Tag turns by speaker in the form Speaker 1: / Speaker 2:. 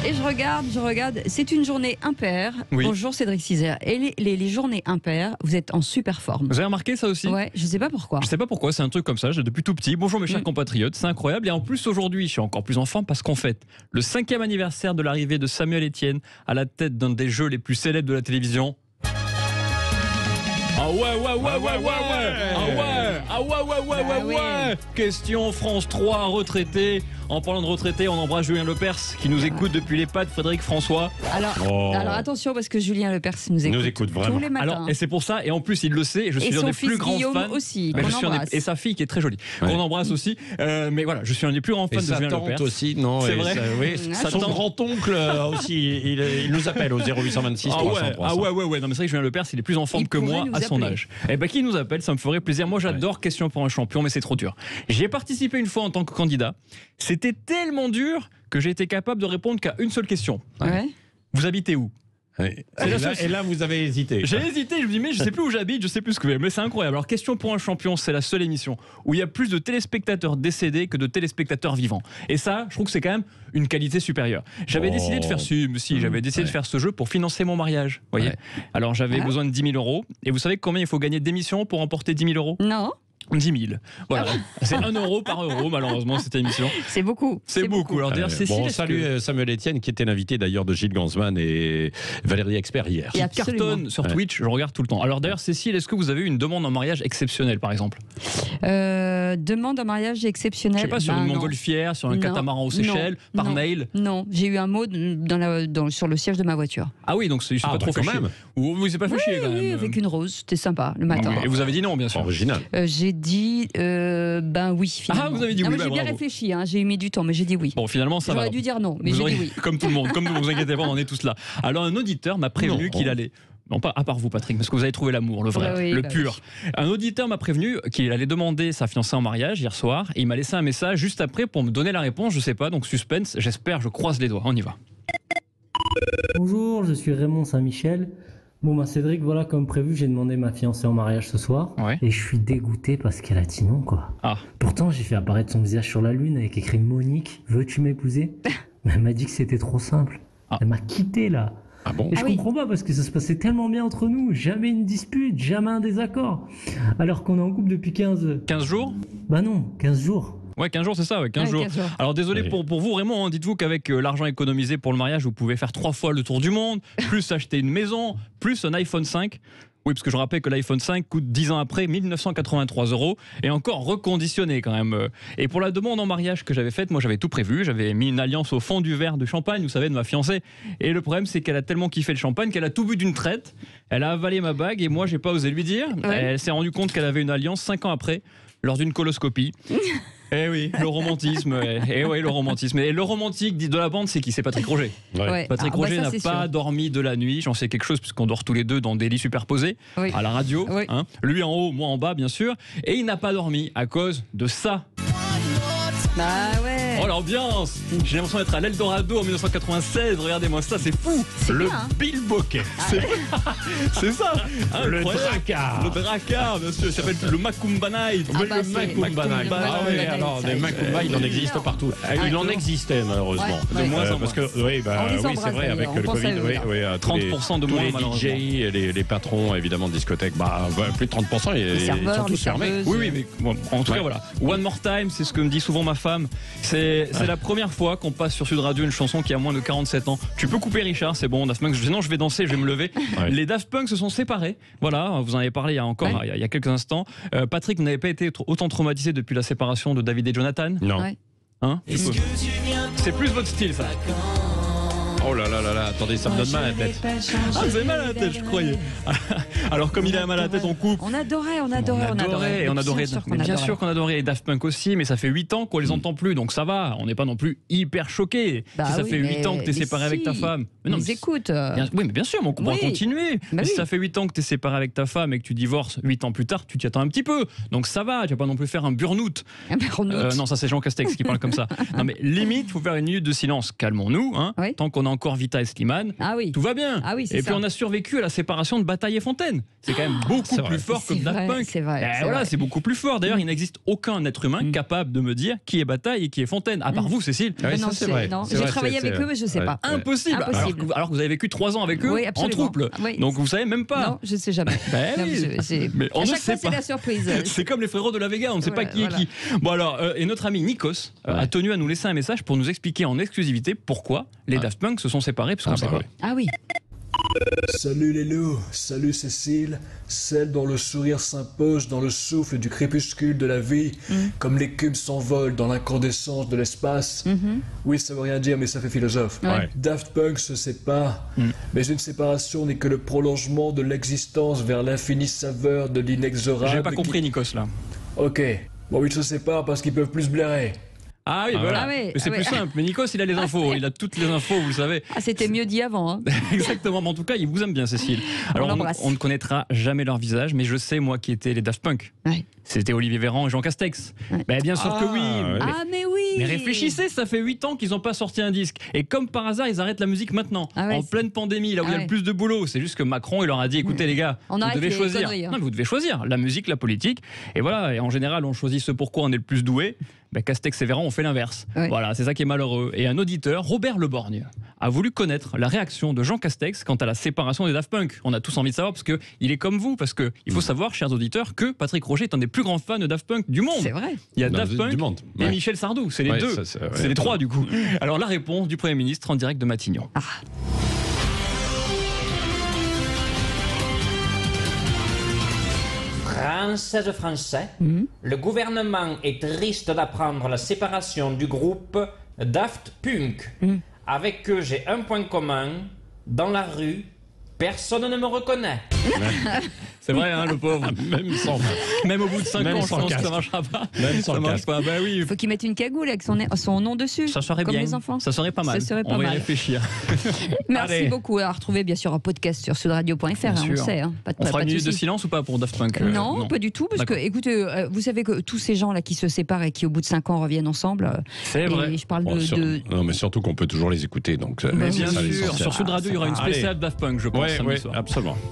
Speaker 1: Et je regarde. C'est une journée impaire.
Speaker 2: Oui.
Speaker 1: Bonjour Cédric Cizère. Et les journées impaires, vous êtes en super forme.
Speaker 2: Vous avez remarqué ça aussi?
Speaker 1: Ouais, je sais pas pourquoi.
Speaker 2: Je sais pas pourquoi, c'est un truc comme ça, depuis tout petit. Bonjour mes chers compatriotes, c'est incroyable. Et en plus aujourd'hui, je suis encore plus en forme parce qu'on fête le 5e anniversaire de l'arrivée de Samuel Etienne à la tête d'un des jeux les plus célèbres de la télévision. Ah ouais. Question France 3, retraité. En parlant de retraité, on embrasse Julien Lepers qui nous écoute depuis l'EHPAD Frédéric François.
Speaker 1: Alors attention parce que Julien Lepers nous écoute
Speaker 3: vraiment
Speaker 1: tous les matins.
Speaker 2: Alors, et c'est pour ça, et en plus il le sait, je suis un des plus grands fans.
Speaker 1: Aussi,
Speaker 2: mais et sa fille qui est très jolie.
Speaker 3: Ouais.
Speaker 2: On embrasse aussi. Mais voilà, je suis un des plus grands fans de Julien Lepers.
Speaker 3: Aussi, non?
Speaker 2: C'est vrai.
Speaker 3: Son grand-oncle aussi, il nous appelle au 0826 300.
Speaker 2: Ouais. Non, mais c'est vrai que Julien Lepers, il est plus en forme que moi à son âge. Eh ben, qui nous appelle, ça me ferait plaisir. Moi, j'adore Question pour un champion, mais c'est trop dur. J'y ai participé une fois en tant que candidat. C'était tellement dur que j'ai été capable de répondre qu'à une seule question.
Speaker 1: Ouais.
Speaker 2: Vous habitez où?
Speaker 3: Et là, vous avez hésité.
Speaker 2: J'ai hésité, je me dis mais je sais plus où j'habite, je sais plus ce que je fais. Mais c'est incroyable. Alors Question pour un champion, c'est la seule émission où il y a plus de téléspectateurs décédés que de téléspectateurs vivants. Et ça, je trouve que c'est quand même une qualité supérieure. J'avais décidé de faire j'avais décidé de faire ce jeu pour financer mon mariage. Voyez. Alors j'avais besoin de 10 000 €. Et vous savez combien il faut gagner d'émissions pour remporter 10 000 €?
Speaker 1: Non.
Speaker 2: 10 000. Voilà. C'est 1 euro par euro, malheureusement, cette émission.
Speaker 1: C'est beaucoup.
Speaker 2: C'est beaucoup. Alors, d'ailleurs, Cécile.
Speaker 3: Salut Samuel Etienne, qui était l'invité d'ailleurs de Gilles Gansman et Valérie Expert hier.
Speaker 2: Qui cartonne sur Twitch, je regarde tout le temps. Alors, d'ailleurs, Cécile, est-ce que vous avez eu une demande en mariage exceptionnelle, par exemple?
Speaker 1: Demande en mariage exceptionnelle.
Speaker 2: Je sais pas, sur une montgolfière, sur un catamaran aux Seychelles, par mail?
Speaker 1: Non, j'ai eu un mot sur le siège de ma voiture.
Speaker 2: Ah oui, donc c'est pas trop fait chier. Ou vous n'avez pas fait chier quand même?
Speaker 1: Oui, avec une rose, c'était sympa le matin.
Speaker 2: Et vous avez dit non, bien sûr.
Speaker 3: Original.
Speaker 1: J'ai dit ben oui, finalement.
Speaker 2: Ah, vous avez dit oui.
Speaker 1: J'ai bien réfléchi, j'ai mis du temps, mais j'ai dit oui.
Speaker 2: Bon, finalement, ça va.
Speaker 1: J'aurais dû dire non, mais j'ai dit oui.
Speaker 2: Comme tout le monde, comme vous inquiétez pas, on en est tous là. Alors, un auditeur m'a prévenu qu'il allait. Non, pas à part vous, Patrick, parce que vous avez trouvé l'amour, le vrai, le pur. Oui. Un auditeur m'a prévenu qu'il allait demander sa fiancée en mariage hier soir, et il m'a laissé un message juste après pour me donner la réponse. Je sais pas, donc suspense. J'espère, je croise les doigts. On y va.
Speaker 4: Bonjour, je suis Raymond Saint-Michel. Bon Cédric, voilà, comme prévu, j'ai demandé ma fiancée en mariage ce soir. Ouais. Et je suis dégoûté parce qu'elle a dit non, quoi. Ah. Pourtant, j'ai fait apparaître son visage sur la lune avec écrit Monique, veux-tu m'épouser? Mais elle m'a dit que c'était trop simple. Ah. Elle m'a quitté là.
Speaker 3: Ah bon?
Speaker 4: Et je comprends pas parce que ça se passait tellement bien entre nous, jamais une dispute, jamais un désaccord. Alors qu'on est en couple depuis 15
Speaker 2: jours?
Speaker 4: Bah non, 15 jours.
Speaker 2: Ouais, 15 jours, c'est ça, 15 jours. Alors désolé pour vous, Raymond, dites-vous qu'avec l'argent économisé pour le mariage, vous pouvez faire 3 fois le tour du monde, plus acheter une maison, plus un iPhone 5. Oui, parce que je rappelle que l'iPhone 5 coûte 10 ans après 1 983 € et encore reconditionné quand même. Et pour la demande en mariage que j'avais faite, moi j'avais tout prévu, j'avais mis une alliance au fond du verre de champagne, vous savez, de ma fiancée. Et le problème, c'est qu'elle a tellement kiffé le champagne qu'elle a tout bu d'une traite. Elle a avalé ma bague et moi, j'ai pas osé lui dire. Ouais. Elle s'est rendue compte qu'elle avait une alliance 5 ans après, lors d'une coloscopie. Eh oui, le romantisme. Le romantisme. Et le romantique de la bande, c'est qui? C'est Patrick Roger. Ouais. Patrick Roger n'a pas dormi de la nuit. J'en sais quelque chose puisqu'on dort tous les deux dans des lits superposés à la radio. Oui. Hein. Lui en haut, moi en bas, bien sûr. Et il n'a pas dormi à cause de ça.
Speaker 1: Bah ouais.
Speaker 2: Oh l'ambiance. J'ai l'impression d'être à l'Eldorado en 1996. Regardez-moi ça, c'est fou.
Speaker 3: Le Bill Bokeh.
Speaker 2: C'est ça.
Speaker 3: Le Dracard.
Speaker 2: Le Dracard, bien sûr. Il s'appelle le Macumba Night.
Speaker 3: Le Macumba Night. Ah oui, alors des Macumba, il en existe partout. Il en existait malheureusement.
Speaker 2: De moins en
Speaker 3: parce que oui, c'est vrai avec le Covid.
Speaker 2: 30% de moins
Speaker 3: malheureusement. Les DJ et les patrons évidemment de discothèques, plus de 30%. Ils sont tous fermés.
Speaker 2: Oui, mais en tout cas voilà. One More Time, c'est ce que me dit souvent ma femme. C'est la première fois qu'on passe sur Sud Radio une chanson qui a moins de 47 ans. Tu peux couper Richard, c'est bon. Daft Punk, sinon je vais danser, je vais me lever. Ouais. Les Daft Punk se sont séparés. Voilà, vous en avez parlé il y a quelques instants. Patrick, vous n'avez pas été autant traumatisé depuis la séparation de David et Jonathan?
Speaker 3: Non.
Speaker 1: Ouais.
Speaker 2: Hein? C'est plus votre style, ça.
Speaker 3: Oh là là là là, attendez, ça me donne mal à la tête.
Speaker 2: Ah, vous avez mal à la tête, je croyais. Alors, comme il a mal à la tête, on coupe.
Speaker 1: On adorait.
Speaker 2: Bien sûr qu'on adorait. Et Daft Punk aussi, mais ça fait 8 ans qu'on les entend plus, donc ça va. On n'est pas non plus hyper choqués. Si ça fait 8 ans que tu es séparé avec ta femme.
Speaker 1: Mais non, écoute.
Speaker 2: Oui, mais bien sûr, mais on pourra continuer. Mais si ça fait 8 ans que tu es séparé avec ta femme et que tu divorces 8 ans plus tard, tu t'y attends un petit peu. Donc ça va, tu vas pas non plus faire un burn-out.
Speaker 1: Non,
Speaker 2: ça c'est Jean Castex qui parle comme ça. Non, mais limite, il faut faire une minute de silence. Calmons-nous, hein. Tant qu'on a encore Vita et Slimane.
Speaker 1: Ah oui.
Speaker 2: Tout va bien.
Speaker 1: Ah oui,
Speaker 2: et puis on a survécu à la séparation de Bataille et Fontaine. C'est quand même beaucoup plus fort que Daft Punk.
Speaker 1: C'est vrai.
Speaker 2: C'est beaucoup plus fort. D'ailleurs, il n'existe aucun être humain capable de me dire qui est Bataille et qui est Fontaine, à part vous, Cécile.
Speaker 1: Non, c'est vrai. J'ai travaillé avec eux, mais je ne sais pas.
Speaker 2: Impossible. Alors que vous avez vécu 3 ans avec eux en trouble. Donc vous savez même pas.
Speaker 1: Non, je ne sais jamais.
Speaker 2: Mais on
Speaker 1: à
Speaker 2: ne
Speaker 1: chaque
Speaker 2: sait
Speaker 1: fois, c'est
Speaker 2: pas.
Speaker 1: la surprise.
Speaker 2: C'est comme les frérots de la Vega, on ne sait pas qui est qui. Bon alors, et notre ami Nikos a tenu à nous laisser un message pour nous expliquer en exclusivité pourquoi les Daft Punk se sont séparés, parce qu'on sait pas.
Speaker 1: Ah oui.
Speaker 5: Salut les loups, salut Cécile, celle dont le sourire s'impose dans le souffle du crépuscule de la vie, comme l'écume s'envole dans l'incandescence de l'espace. Oui, ça veut rien dire, mais ça fait philosophe. Daft Punk se sépare, mais une séparation n'est que le prolongement de l'existence vers l'infinie saveur de l'inexorable.
Speaker 2: J'ai pas compris, Nikos, là.
Speaker 5: Ok, bon, ils se séparent parce qu'ils peuvent plus se blairer.
Speaker 2: Ah oui, voilà. Mais c'est plus simple. Mais Nikos, il a les infos. Il a toutes les infos, vous le savez.
Speaker 1: C'était mieux dit avant. Hein.
Speaker 2: Exactement. Mais en tout cas, il vous aime bien, Cécile. Alors, on ne connaîtra jamais leur visage, mais je sais, moi, qui étaient les Daft Punk. C'était Olivier Véran et Jean Castex. Bien sûr que oui.
Speaker 1: Mais oui.
Speaker 2: Mais réfléchissez, ça fait 8 ans qu'ils n'ont pas sorti un disque. Et comme par hasard, ils arrêtent la musique maintenant. En pleine pandémie, là où il y a le plus de boulot. C'est juste que Macron, il leur a dit, écoutez les gars, vous devez choisir. Non, vous devez choisir la musique, la politique. Et voilà. Et en général, on choisit ce pourquoi on est le plus doué. Castex et Véran ont fait l'inverse. Voilà, c'est ça qui est malheureux. Et un auditeur, Robert Leborgne, a voulu connaître la réaction de Jean Castex quant à la séparation des Daft Punk. On a tous envie de savoir parce que il est comme vous, parce que il faut savoir, chers auditeurs, que Patrick Roger est un des plus grands fans de Daft Punk du monde.
Speaker 1: C'est vrai.
Speaker 2: Il y a Daft Punk et Michel Sardou, c'est les deux. C'est les trois du coup. Alors la réponse du Premier ministre en direct de Matignon.
Speaker 6: Français, le gouvernement est triste d'apprendre la séparation du groupe Daft Punk. Avec eux, j'ai un point commun. Dans la rue, personne ne me reconnaît.
Speaker 2: C'est vrai, hein, le pauvre. Même au bout de 5 ans, je pense que ça marchera pas.
Speaker 3: Même sans casque.
Speaker 1: Il faut qu'il mette une cagoule avec son nom dessus.
Speaker 2: Ça serait
Speaker 1: comme
Speaker 2: bien.
Speaker 1: Les enfants.
Speaker 2: Ça serait pas mal. On va y réfléchir.
Speaker 1: Merci beaucoup. À retrouver bien sûr un podcast sur sudradio.fr. On le sait.
Speaker 2: On fera une minute de silence ou pas pour Daft Punk?
Speaker 1: Non, pas du tout. Parce que, écoutez, vous savez que tous ces gens là qui se séparent et qui au bout de 5 ans reviennent ensemble.
Speaker 2: C'est vrai.
Speaker 1: Je parle
Speaker 3: Non, mais surtout qu'on peut toujours les écouter. Donc,
Speaker 2: bien sûr. Sur Sud Radio, il y aura une spéciale Daft Punk, je pense.
Speaker 3: Oui, absolument.